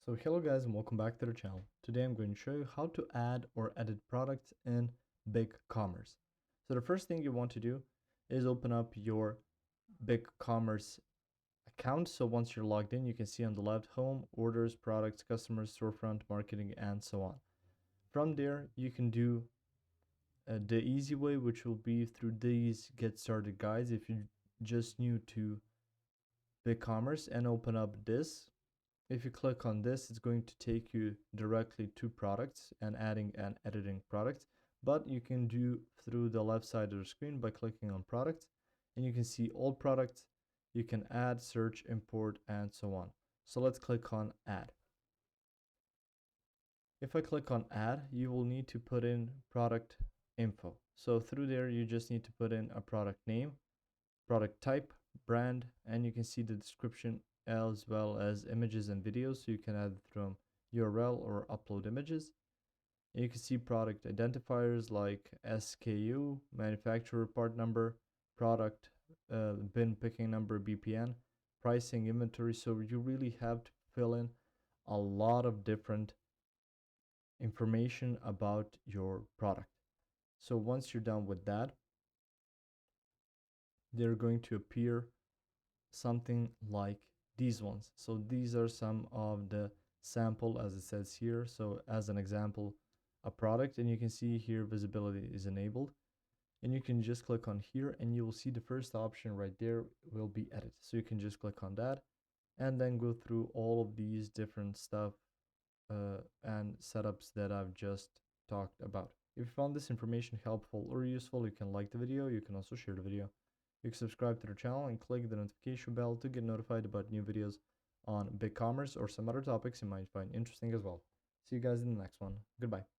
So hello guys and welcome back to the channel. Today I'm going to show you how to add or edit products in BigCommerce. So the first thing you want to do is open up your BigCommerce account. So once you're logged in, you can see on the left home, orders, products, customers, storefront, marketing, and so on. From there, you can do the easy way, which will be through these get started guides. If you're just new to BigCommerce and open up this, if you click on this, it's going to take you directly to products and adding and editing products. But you can do through the left side of the screen by clicking on products, and you can see all products. You can add, search, import, and so on. So let's click on add. If I click on add, you will need to put in product info. So through there, you just need to put in a product name, product type, brand, and you can see the description as well as images and videos. So you can add from URL or upload images. And you can see product identifiers like SKU, manufacturer part number, product bin picking number, BPN, pricing, inventory. So you really have to fill in a lot of different information about your product. So once you're done with that, they're going to appear something like these ones. So these are some of the sample as it says here. So as an example, a product, and you can see here visibility is enabled, and you can just click on here and you will see the first option right there will be edit. So you can just click on that and then go through all of these different stuff and setups that I've just talked about. If you found this information helpful or useful, you can like the video. You can also share the video. You can subscribe to the channel and click the notification bell to get notified about new videos on BigCommerce or some other topics you might find interesting as well. See you guys in the next one. Goodbye.